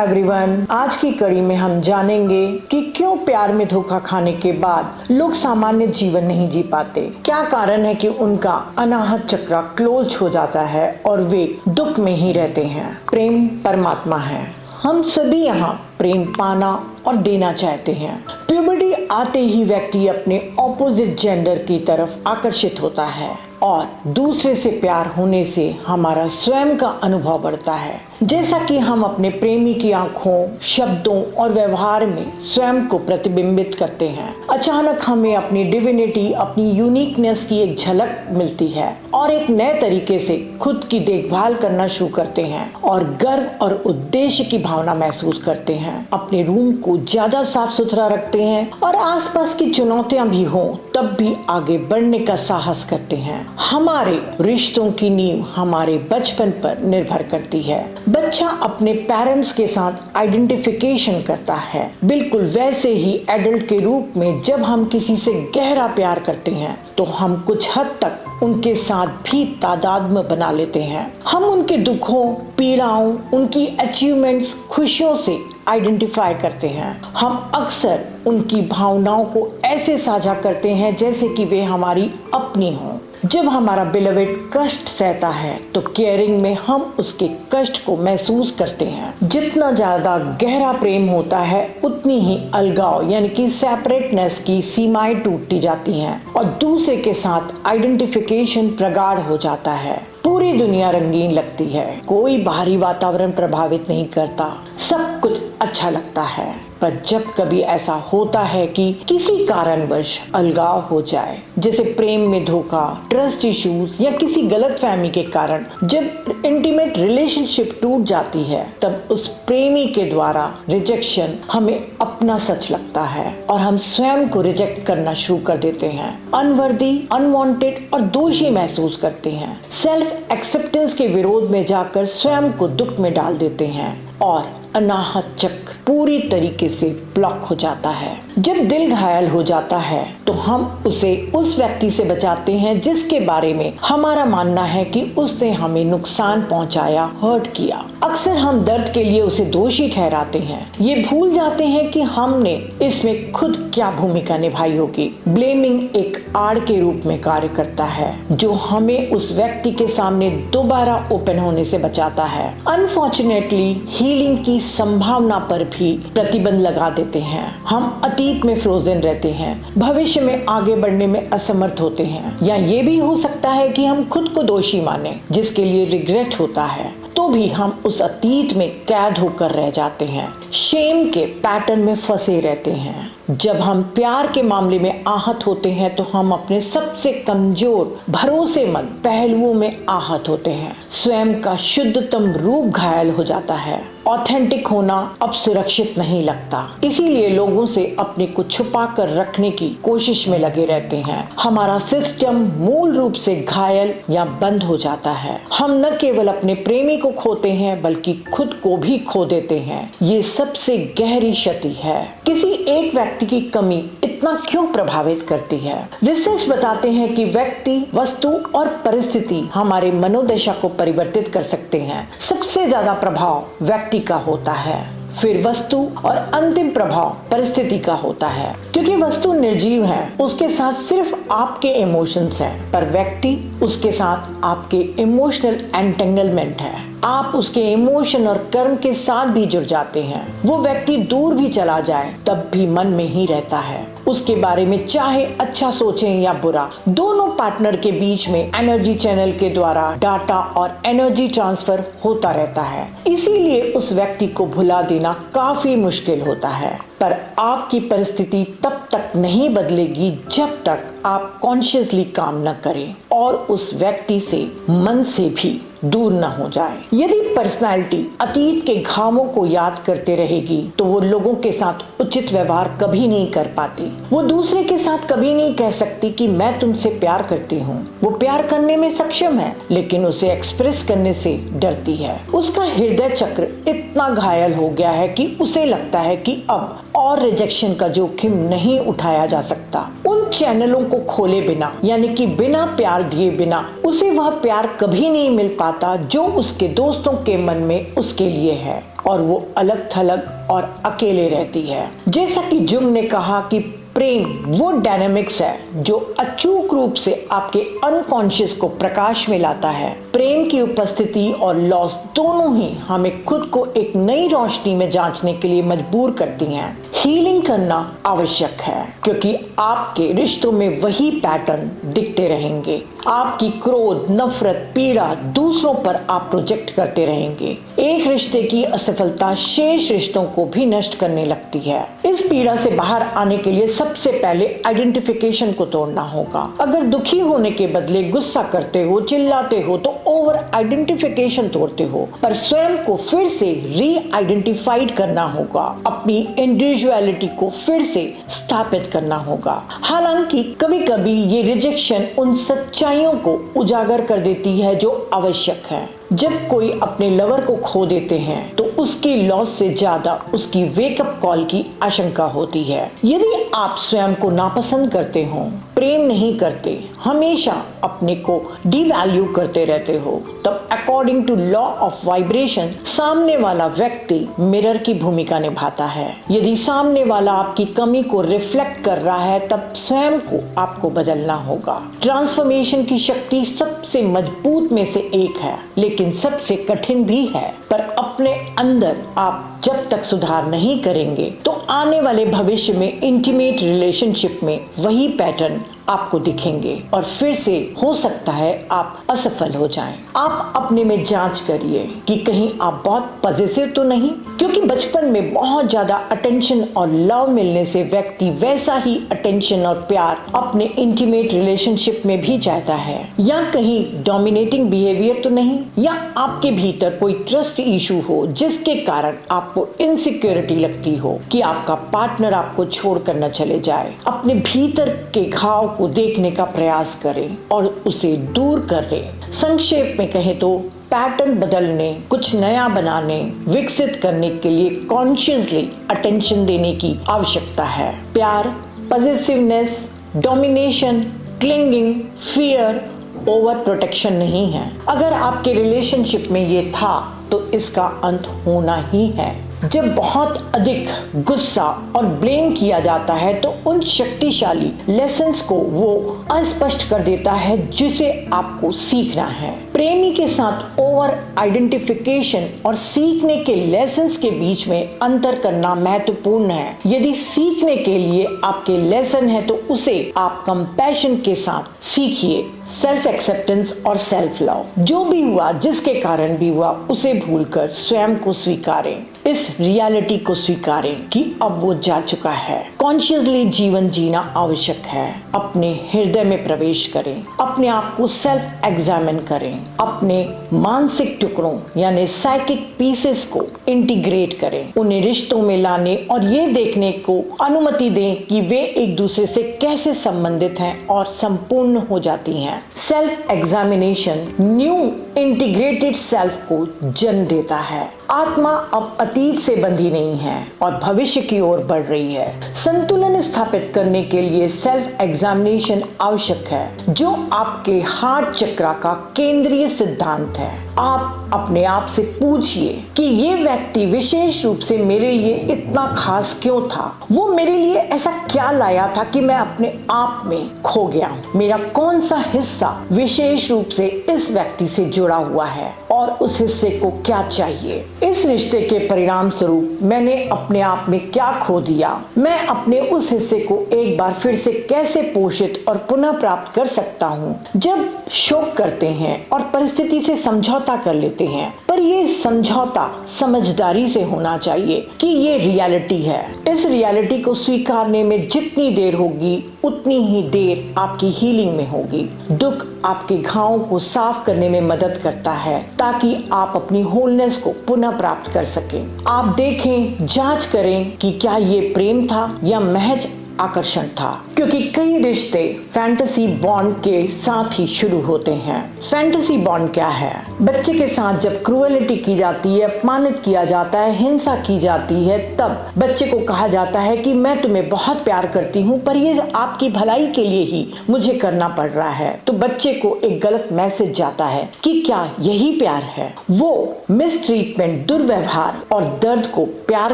Everyone, आज की कड़ी में हम जानेंगे कि क्यों प्यार में धोखा खाने के बाद लोग सामान्य जीवन नहीं जी पाते। क्या कारण है कि उनका अनाहत चक्र क्लोज हो जाता है और वे दुख में ही रहते हैं। प्रेम परमात्मा है। हम सभी यहाँ प्रेम पाना और देना चाहते हैं। प्यूबर्टी आते ही व्यक्ति अपने ऑपोजिट जेंडर की तरफ आकर्षित होता है और दूसरे से प्यार होने से हमारा स्वयं का अनुभव बढ़ता है। जैसा कि हम अपने प्रेमी की आंखों, शब्दों और व्यवहार में स्वयं को प्रतिबिंबित करते हैं। अचानक हमें अपनी डिविनिटी, अपनी यूनिकनेस की एक झलक मिलती है और एक नए तरीके से खुद की देखभाल करना शुरू करते हैं और गर्व और उद्देश्य की भावना महसूस करते हैं। अपने रूम को ज्यादा साफ सुथरा रखते हैं और आसपास की चुनौतियां भी हों तब भी आगे बढ़ने का साहस करते हैं। हमारे रिश्तों की नींव हमारे बचपन पर निर्भर करती है। बच्चा अपने पेरेंट्स के साथ आइडेंटिफिकेशन करता है। बिल्कुल वैसे ही एडल्ट के रूप में जब हम किसी से गहरा प्यार करते हैं तो हम कुछ हद तक उनके साथ भी तादात्म्य बना लेते हैं। हम उनके दुखों, पीड़ाओं, उनकी अचीवमेंट्स, खुशियों से आइडेंटिफाई करते हैं। हम अक्सर उनकी भावनाओं को ऐसे साझा करते हैं जैसे कि वे हमारी अपनी हों। जब हमारा बिलवेड कष्ट सहता है तो केयरिंग में हम उसके कष्ट को महसूस करते हैं। जितना ज्यादा गहरा प्रेम होता है उतनी ही अलगाव यानी कि सेपरेटनेस की सीमाएं टूटती जाती हैं और दूसरे के साथ आइडेंटिफिकेशन प्रगाढ़ हो जाता है। पूरी दुनिया रंगीन लगती है, कोई बाहरी वातावरण प्रभावित नहीं करता, सब कुछ अच्छा लगता है। पर जब कभी ऐसा होता है कि किसी कारणवश अलगाव हो जाए, जैसे प्रेम में धोखा, ट्रस्ट इश्यूज या किसी गलतफहमी के कारण जब इंटीमेट रिलेशनशिप टूट जाती है, तब उस प्रेमी के द्वारा रिजेक्शन हमें अपना सच लगता है और हम स्वयं को रिजेक्ट करना शुरू कर देते हैं। अनवर्दी, अनवांटेड और दोषी महसूस करते हैं। सेल्फ एक्सेप्टेंस के विरोध में जाकर स्वयं को दुख में डाल देते हैं और अनाहत चक्र पूरी तरीके से ब्लॉक हो जाता है। जब दिल घायल हो जाता है तो हम उसे उस व्यक्ति से बचाते हैं जिसके बारे में हमारा मानना है कि उसने हमें नुकसान पहुंचाया, हर्ट किया। अक्सर हम दर्द के लिए उसे दोषी ठहराते हैं। ये भूल जाते हैं कि हमने इसमें खुद क्या भूमिका निभाई होगी। ब्लेमिंग एक आड़ के रूप में कार्य करता है जो हमें उस व्यक्ति के सामने दोबारा ओपन होने से बचाता है। अनफॉर्चुनेटली हीलिंग की संभावना पर भी प्रतिबंध लगा देते हैं। हम अतीत में फ्रोजन रहते हैं, भविष्य में आगे बढ़ने में असमर्थ होते हैं, या ये भी हो सकता है कि हम खुद को दोषी माने जिसके लिए रिग्रेट होता है, तो भी हम उस अतीत में कैद होकर रह जाते हैं। शेम के पैटर्न में फंसे रहते हैं। जब हम प्यार के मामले में आहत होते हैं तो हम अपने सबसे कमजोर, भरोसेमंद पहलुओं में आहत होते हैं। स्वयं का शुद्धतम रूप घायल हो जाता है। ऑथेंटिक होना अब सुरक्षित नहीं लगता, इसीलिए लोगों से अपने को छुपा कर रखने की कोशिश में लगे रहते हैं। हमारा सिस्टम मूल रूप से घायल या बंद हो जाता है। हम न केवल अपने प्रेमी को खोते हैं बल्कि खुद को भी खो देते हैं। ये सबसे गहरी क्षति है। किसी एक व्यक्ति की कमी इतना क्यों प्रभावित करती है? रिसर्च बताते हैं कि व्यक्ति, वस्तु और परिस्थिति हमारे मनोदशा को परिवर्तित कर सकते हैं। सबसे ज्यादा प्रभाव व्यक्ति का होता है, फिर वस्तु और अंतिम प्रभाव परिस्थिति का होता है। क्योंकि वस्तु निर्जीव है, उसके साथ सिर्फ आपके इमोशंस हैं, पर व्यक्ति, उसके साथ आपके इमोशनल एंटेंगलमेंट है। आप उसके इमोशन और कर्म के साथ भी जुड़ जाते हैं। वो व्यक्ति दूर भी चला जाए तब भी मन में ही रहता है। उसके बारे में चाहे अच्छा सोचें या बुरा, दोनों पार्टनर के बीच में एनर्जी चैनल के द्वारा डाटा और एनर्जी ट्रांसफर होता रहता है। इसीलिए उस व्यक्ति को भुला देना काफी मुश्किल होता है। पर आपकी परिस्थिति तब तक नहीं बदलेगी जब तक आप कॉन्शियसली काम न करें और उस व्यक्ति से मन से भी दूर न हो जाए। यदि पर्सनालिटी अतीत के घावों को याद करते रहेगी तो वो लोगों के साथ उचित व्यवहार कभी नहीं कर पाती। वो दूसरे के साथ कभी नहीं कह सकती कि मैं तुमसे प्यार करती हूँ। वो प्यार करने में सक्षम है लेकिन उसे एक्सप्रेस करने से डरती है। उसका हृदय चक्र इतना घायल हो गया है कि उसे लगता है कि अब और रिजेक्शन का जोखिम नहीं उठाया जा सकता। उन चैनलों को खोले बिना यानी कि बिना प्यार दिए बिना उसे वह प्यार कभी नहीं मिल पाता जो उसके दोस्तों के मन में उसके लिए है, और वो अलग थलग और अकेले रहती है। जैसा कि जुंग ने कहा कि प्रेम वो डायनामिक्स है जो अचूक रूप से आपके अनकॉन्शियस को प्रकाश में लाता है। प्रेम की उपस्थिति और लॉस दोनों ही हमें खुद को एक नई रोशनी में जांचने के लिए मजबूर करती हैं। हीलिंग करना आवश्यक है क्योंकि आपके रिश्तों में वही पैटर्न दिखते रहेंगे। आपकी क्रोध, नफरत, पीड़ा दूसरों पर आप प्रोजेक्ट करते रहेंगे। एक रिश्ते की असफलता शेष रिश्तों को भी नष्ट करने लगती है। इस पीड़ा से बाहर आने के लिए सबसे पहले आइडेंटिफिकेशन को तोड़ना होगा। अगर दुखी होने के बदले गुस्सा करते हो, चिल्लाते हो तो ओवर आइडेंटिफिकेशन तोड़ते हो, पर स्वयं को फिर से री आइडेंटिफाइड करना होगा। अपनी इंडिविजुअलिटी को फिर से स्थापित करना होगा। हालांकि कभी कभी ये रिजेक्शन उन सच्चाइयों को उजागर कर देती है जो आवश्यक है। जब कोई अपने लवर को खो देते हैं तो उसकी लॉस से ज्यादा उसकी वेकअप कॉल की आशंका होती है। यदि आप स्वयं को नापसंद करते हो, प्रेम नहीं करते, हमेशा अपने को डिवैल्यू करते रहते हो, तब according to law of vibration सामने वाला व्यक्ति मिरर की भूमिका निभाता है। यदि सामने वाला आपकी कमी को रिफ्लेक्ट कर रहा है तब स्वयं को आपको बदलना होगा। ट्रांसफॉर्मेशन की शक्ति सबसे मजबूत में से एक है लेकिन सबसे कठिन भी है, पर अपने अंदर आप जब तक सुधार नहीं करेंगे तो आने वाले भविष्य में इंटीमेट रिलेशनशिप में वही पैटर्न आपको दिखेंगे और फिर से हो सकता है आप असफल हो जाएं। आप अपने में जांच करिए कि कहीं आप बहुत पॉजिटिव तो नहीं, क्योंकि बचपन में बहुत ज्यादा अटेंशन और लव मिलने से व्यक्ति वैसा ही अटेंशन और प्यार अपने इंटीमेट रिलेशनशिप में भी चाहता है। या कहीं डोमिनेटिंग बिहेवियर तो नहीं, या आपके भीतर कोई ट्रस्ट इशू हो जिसके कारण आपको इनसिक्योरिटी लगती हो कि आपका पार्टनर आपको छोड़कर न चले जाए। अपने भीतर के घाव को देखने का प्रयास करें और उसे दूर करें। संक्षेप में कहें तो पैटर्न बदलने, कुछ नया बनाने, विकसित करने के लिए कॉन्शियसली अटेंशन देने की आवश्यकता है। प्यार, positiveness, domination, clinging, fear, over protection नहीं है। अगर आपके रिलेशनशिप में ये था तो इसका अंत होना ही है। जब बहुत अधिक गुस्सा और ब्लेम किया जाता है तो उन शक्तिशाली लेसन्स को वो अस्पष्ट कर देता है जिसे आपको सीखना है। प्रेमी के साथ ओवर आइडेंटिफिकेशन और सीखने के लेसन्स के बीच में अंतर करना महत्वपूर्ण है। यदि सीखने के लिए आपके लेसन है तो उसे आप कंपैशन के साथ सीखिए। सेल्फ एक्सेप्टेंस और सेल्फ लव, जो भी हुआ, जिसके कारण भी हुआ, उसे भूलकर स्वयं को स्वीकारें। इस रियलिटी को स्वीकारें कि अब वो जा चुका है। कॉन्शियसली जीवन जीना आवश्यक है। अपने हृदय में प्रवेश करें, अपने आप को सेल्फ एग्जामिन करें, अपने मानसिक टुकड़ों यानी साइकिक पीसेस को इंटीग्रेट करें, उन्हें रिश्तों में लाने और ये देखने को अनुमति दें कि वे एक दूसरे से कैसे संबंधित हैं और संपूर्ण हो जाती हैं। Self examination new integrated self को जन्म देता है। आत्मा अब अतीत से बंधी नहीं है और भविष्य की ओर बढ़ रही है। संतुलन स्थापित करने के लिए सेल्फ एग्जामिनेशन आवश्यक है, जो आपके हार्ट चक्र का केंद्रीय सिद्धांत है। आप अपने आप से पूछिए कि ये व्यक्ति विशेष रूप से मेरे लिए इतना खास क्यों था? वो मेरे लिए ऐसा क्या लाया था कि मैं अपने आप में खो गया? मेरा कौन सा हिस्सा विशेष रूप से इस व्यक्ति से जुड़ा हुआ है और उस हिस्से को क्या चाहिए? इस रिश्ते के परिणाम स्वरूप मैंने अपने आप में क्या खो दिया? मैं अपने उस हिस्से को एक बार फिर से कैसे पोषित और पुनः प्राप्त कर सकता हूँ? जब शोक करते हैं और परिस्थिति से समझौता कर लेते हैं, पर पर ये समझौता समझदारी से होना चाहिए कि ये रियलिटी है। इस रियलिटी को स्वीकारने में जितनी देर होगी उतनी ही देर आपकी हीलिंग में होगी। दुख आपके घावों को साफ करने में मदद करता है ताकि आप अपनी होलनेस को पुनः प्राप्त कर सकें। आप देखें, जांच करें कि क्या ये प्रेम था या महज आकर्षण था, क्योंकि कई रिश्ते फैंटेसी बॉन्ड के साथ ही शुरू होते हैं। फैंटेसी बॉन्ड क्या है? बच्चे के साथ जब क्रूएलिटी की जाती है, अपमानित किया जाता है, हिंसा की जाती है, तब बच्चे को कहा जाता है कि मैं तुम्हें बहुत प्यार करती हूँ, पर ये आपकी भलाई के लिए ही मुझे करना पड़ रहा है। तो बच्चे को एक गलत मैसेज जाता है कि क्या यही प्यार है? वो मिसट्रीटमेंट, दुर्व्यवहार और दर्द को प्यार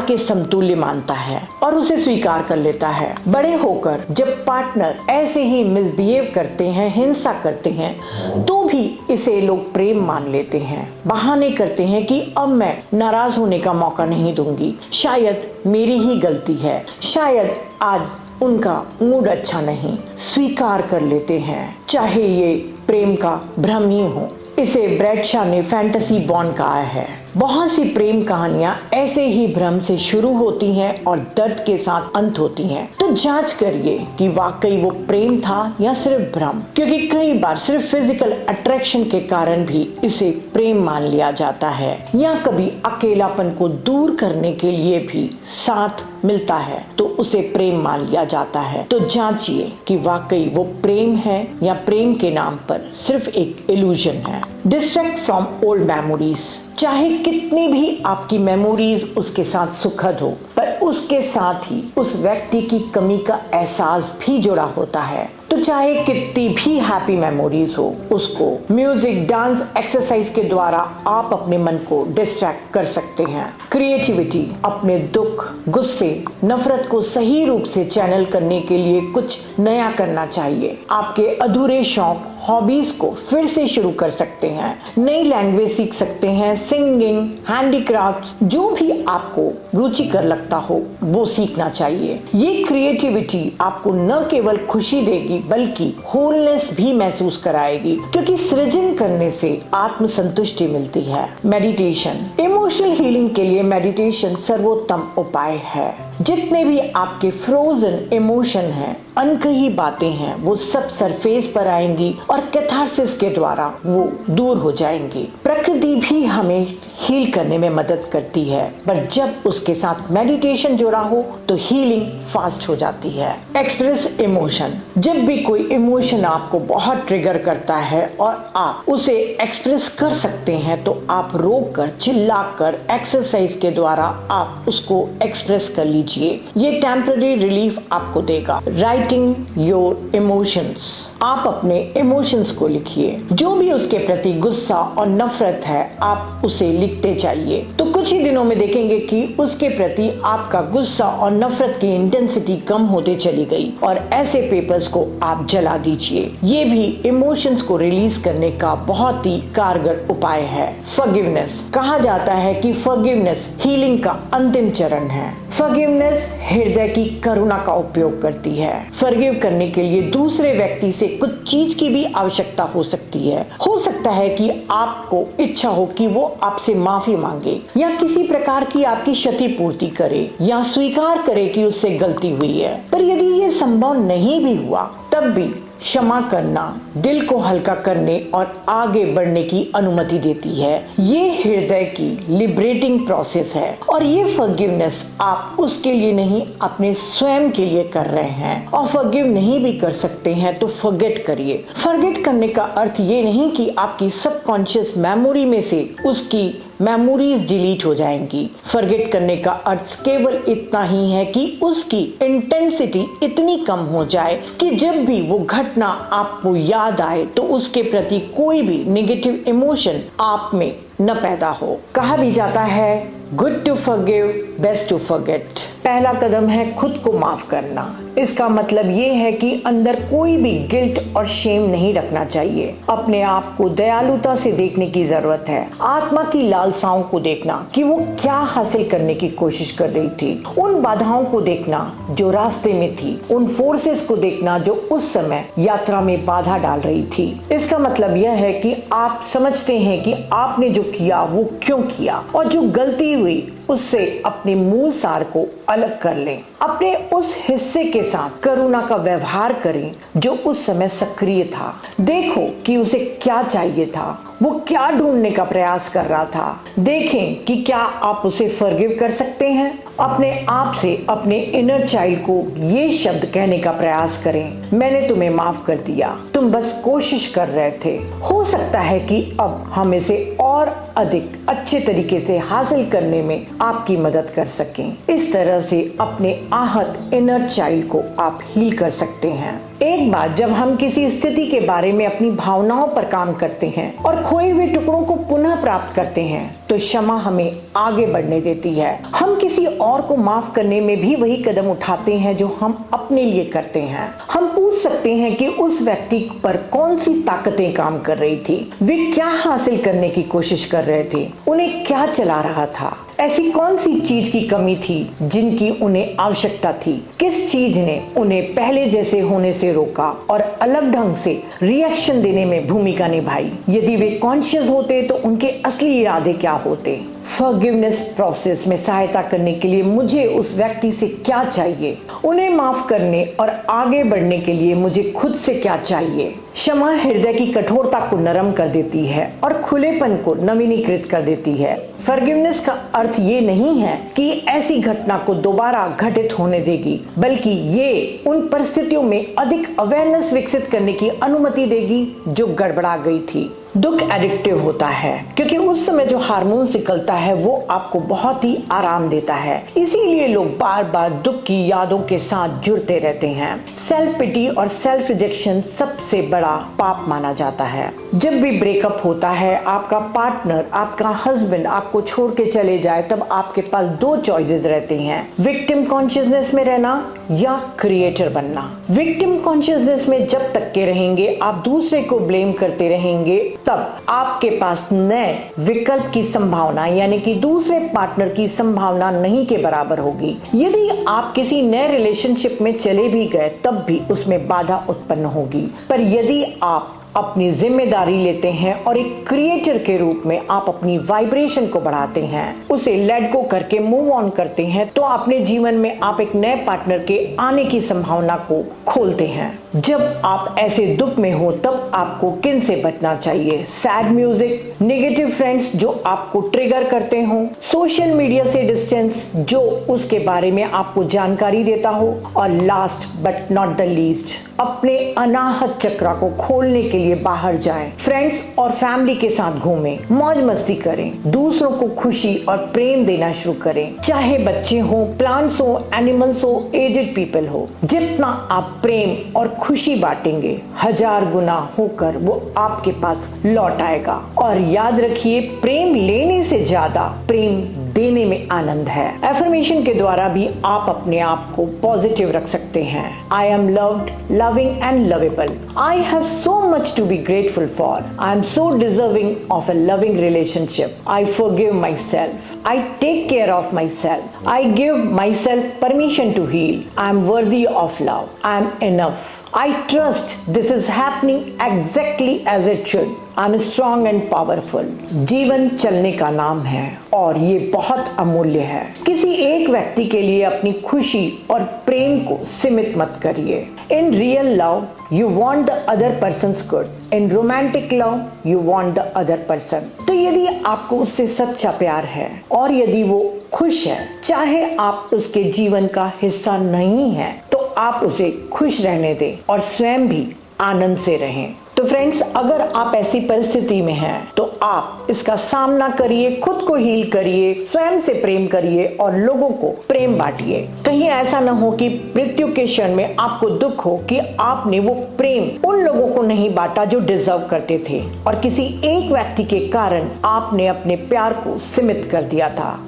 के समतुल्य मानता है और उसे स्वीकार कर लेता है। बड़े होकर जब पार्टनर ऐसे ही मिसबिहेव करते हैं, हिंसा करते हैं, तो भी इसे लोग प्रेम मान लेते हैं। बहाने करते हैं कि अब मैं नाराज होने का मौका नहीं दूंगी, शायद मेरी ही गलती है, शायद आज उनका मूड अच्छा नहीं। स्वीकार कर लेते हैं, चाहे ये प्रेम का भ्रम ही हो। इसे ब्रैड शॉ ने फैंटेसी बॉन्ड कहा है। बहुत सी प्रेम कहानियां ऐसे ही भ्रम से शुरू होती हैं और दर्द के साथ अंत होती हैं। तो जांच करिए कि वाकई वो प्रेम था या सिर्फ भ्रम, क्योंकि कई बार सिर्फ फिजिकल अट्रैक्शन के कारण भी इसे प्रेम मान लिया जाता है, या कभी अकेलापन को दूर करने के लिए भी साथ मिलता है तो उसे प्रेम मान लिया जाता है। तो जांचिए कि वाकई वो प्रेम है या प्रेम के नाम पर सिर्फ एक इल्यूजन है। Distract from old memories. चाहे कितनी भी आपकी मेमोरीज उसके साथ सुखद हो, पर उसके साथ ही उस व्यक्ति की कमी का एहसास भी जुड़ा होता है। तो चाहे कितनी भी हैप्पी मेमोरीज हो, उसको म्यूजिक, डांस, एक्सरसाइज के द्वारा आप अपने मन को डिस्ट्रैक्ट कर सकते हैं। क्रिएटिविटी। अपने दुख, गुस्से, नफरत को सही रूप से चैनल करने के लिए कुछ नया करना चाहिए। आपके अधूरे शौक, हॉबीज को फिर से शुरू कर सकते हैं। नई लैंग्वेज सीख सकते हैं, सिंगिंग, हैंडीक्राफ्ट्स, जो भी आपको रुचिकर लगता हो वो सीखना चाहिए। ये क्रिएटिविटी आपको न केवल खुशी देगी बल्कि होलनेस भी महसूस कराएगी, क्योंकि सृजन करने से आत्मसंतुष्टि मिलती है। मेडिटेशन। इमोशनल हीलिंग के लिए मेडिटेशन सर्वोत्तम उपाय है। जितने भी आपके फ्रोजन इमोशन हैं, अनकही बातें हैं, वो सब सरफेस पर आएंगी और कैथारसिस के द्वारा वो दूर हो जाएंगी। प्रकृति भी हमें हील करने में मदद करती है, पर जब उसके साथ मेडिटेशन जुड़ा हो तो हीलिंग फास्ट हो जाती है। Express emotion. जब भी कोई इमोशन आपको बहुत ट्रिगर करता है और आप उसे एक्सप्रेस कर सकते हैं, तो आप रोक कर, चिल्लाकर, एक्सरसाइज के द्वारा आप उसको एक्सप्रेस कर लीजिए। ये टेम्पररी रिलीफ आपको देगा। Writing your emotions. आप अपने इमोशंस को लिखिए। जो भी उसके प्रति गुस्सा और नफरत है, आप उसे लिखते जाइए, तो कुछ ही दिनों में देखेंगे कि उसके प्रति आपका गुस्सा और नफरत की इंटेंसिटी कम होते चली गई। और ऐसे पेपर्स को आप जला दीजिए। ये भी इमोशंस को रिलीज करने का बहुत ही कारगर उपाय है। फॉरगिवनेस। कहा जाता है कि फॉरगिवनेस हीलिंग का अंतिम चरण है। फॉरगिवनेस हृदय की करुणा का उपयोग करती है। फॉरगिव करने के लिए दूसरे व्यक्ति से कुछ चीज की भी आवश्यकता हो सकती है। हो सकता है कि आपको इच्छा हो कि वो आपसे माफी मांगे, या किसी प्रकार की आपकी क्षति पूर्ति करे, या स्वीकार करे कि उससे गलती हुई है। पर यदि ये संभव नहीं भी हुआ, तब भी क्षमा करना दिल को हल्का करने और आगे बढ़ने की अनुमति देती है। ये हृदय की लिबरेटिंग प्रोसेस है, और ये फॉरगिवनेस आप उसके लिए नहीं, अपने स्वयं के लिए कर रहे हैं। और फॉरगिव नहीं भी कर सकते हैं तो फॉरगेट करिए। फॉरगेट करने का अर्थ ये नहीं कि आपकी सबकॉन्शियस मेमोरी में से उसकी मेमोरीज डिलीट हो जाएंगी। फॉरगेट करने का अर्थ केवल इतना ही है कि उसकी इंटेंसिटी इतनी कम हो जाए कि जब भी वो घटना आपको याद आए तो उसके प्रति कोई भी नेगेटिव इमोशन आप में न पैदा हो। कहा भी जाता है good to forgive, best to forget. पहला कदम है खुद को माफ करना। इसका मतलब ये है कि अंदर कोई भी गिल्ट और शेम नहीं रखना चाहिए। अपने आप को दयालुता से देखने की जरूरत है। आत्मा की लालसाओं को देखना कि वो क्या हासिल करने की कोशिश कर रही थी, उन बाधाओं को देखना जो रास्ते में थी, उन फोर्सेस को देखना जो उस समय यात्रा में बाधा डाल रही थी। इसका मतलब यह है कि आप समझते हैं कि आपने जो किया वो क्यों किया, और जो गलती हुई उससे अपने मूल सार को अलग कर लें। अपने उस हिस्से के साथ करुणा का व्यवहार करें जो उस समय सक्रिय था। देखो कि उसे क्या चाहिए था, वो क्या ढूंढने का प्रयास कर रहा था। देखें कि क्या आप उसे फॉरगिव कर सकते हैं। अपने आप से अपने इनर चाइल्ड को ये शब्द कहने का प्रयास करें, मैंने तुम्हें माफ कर दिया, तुम बस कोशिश कर रहे थे। हो सकता है कि अब हम इसे और अधिक अच्छे तरीके से हासिल करने में आपकी मदद कर सकें। इस तरह से अपने आहत इनर चाइल्ड को आप हील कर सकते हैं। एक बार जब हम किसी स्थिति के बारे में अपनी भावनाओं पर काम करते हैं और खोए हुए टुकड़ों को पुनः प्राप्त करते हैं तो क्षमा हमें आगे बढ़ने देती है। हम किसी और को माफ करने में भी वही कदम उठाते हैं जो हम अपने लिए करते हैं। हम पूछ सकते हैं कि उस व्यक्ति पर कौन सी ताकतें काम कर रही थी, वे क्या हासिल करने की कोशिश कर रहे थे, उन्हें क्या चला रहा था, ऐसी कौन सी चीज की कमी थी जिनकी उन्हें आवश्यकता थी, किस चीज ने उन्हें पहले जैसे होने से रोका और अलग ढंग से रिएक्शन देने में भूमिका निभाई। यदि वे कॉन्शियस होते तो उनके असली इरादे क्या होते। फॉरगिवनेस प्रोसेस में सहायता करने के लिए मुझे उस व्यक्ति से क्या चाहिए, उन्हें माफ करने और आगे बढ़ने के लिए मुझे खुद से क्या चाहिए। क्षमा हृदय की कठोरता को नरम कर देती है और खुलेपन को नवीनीकृत कर देती है। फॉरगिवनेस का अर्थ ये नहीं है कि ऐसी घटना को दोबारा घटित होने देगी, बल्कि ये उन परिस्थितियों में अधिक अवेयरनेस विकसित करने की अनुमति देगी जो गड़बड़ा गई थी। दुख एडिक्टिव होता है क्योंकि उस समय जो हार्मोन निकलता है वो आपको बहुत ही आराम देता है। इसीलिए लोग बार बार दुख की यादों के साथ जुड़ते रहते हैं। सेल्फ पिटी और सेल्फ रिजेक्शन सबसे बड़ा पाप माना जाता है। जब भी ब्रेकअप होता है, आपका पार्टनर, आपका हस्बैंड आपको छोड़ के चले जाए, तब आपके पास दो चॉइसेस रहते हैं, विक्टिम कॉन्शियसनेस में रहना या क्रिएटर बनना। विक्टिम कॉन्शियसनेस में जब तक के रहेंगे, आप दूसरे को ब्लेम करते रहेंगे, तब आपके पास नए विकल्प की संभावना यानी कि दूसरे पार्टनर की संभावना नहीं के बराबर होगी। यदि आप किसी नए रिलेशनशिप में चले भी गए तब भी उसमें बाधा उत्पन्न होगी। पर यदि आप अपनी जिम्मेदारी लेते हैं और एक क्रिएटर के रूप में आप अपनी वाइब्रेशन को बढ़ाते हैं, उसे लेट गो करके मूव ऑन करते हैं, तो अपने जीवन में आप एक नए पार्टनर के आने की संभावना को खोलते हैं। जब आप ऐसे दुख में हो तब आपको किन से बचना चाहिए? सैड म्यूजिक, नेगेटिव फ्रेंड्स जो आपको ट्रिगर करते हो, सोशल मीडिया से डिस्टेंस जो उसके बारे में आपको जानकारी देता हो, और last but not the least, अपने अनाहत चक्र को खोलने के लिए बाहर जाएं, फ्रेंड्स और फैमिली के साथ घूमें, मौज मस्ती करें, दूसरों को खुशी और प्रेम देना शुरू करें, चाहे बच्चे हो, प्लांट्स हो, एनिमल्स हो, एजेड पीपल हो। जितना आप प्रेम और खुशी बांटेंगे, 1000 गुना होकर वो आपके पास लौट आएगा। और याद रखिए, प्रेम लेने से ज्यादा प्रेम देने में आनंद है। एफर्मेशन के द्वारा भी आप अपने आप को पॉजिटिव रख सकते हैं। I am loved, loving and lovable. I have so much to be grateful for. I am so deserving of a loving relationship. I forgive myself. I take care of myself. I give myself permission to heal. I am worthy of love. I am enough. I trust this is happening exactly as it should. I'm strong and powerful. जीवन चलने का नाम है और ये बहुत अमूल्य है। किसी एक व्यक्ति के लिए अपनी खुशी और प्रेम को सीमित मत करिए। In real love, you want the other person's good. In romantic love, you want the other person. तो यदि आपको उससे सच्चा प्यार है और यदि वो खुश है, चाहे आप उसके जीवन का हिस्सा नहीं है, तो आप उसे खुश रहने दें और स्वयं भी आनंद से रहें। तो फ्रेंड्स, अगर आप ऐसी परिस्थिति में हैं तो आप इसका सामना करिए, खुद को हील करिए, स्वयं से प्रेम करिए और लोगों को प्रेम बांटिए। कहीं ऐसा न हो कि मृत्यु के क्षण में आपको दुख हो कि आपने वो प्रेम उन लोगों को नहीं बांटा जो डिजर्व करते थे और किसी एक व्यक्ति के कारण आपने अपने प्यार को सीमित कर दिया था।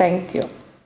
Thank you.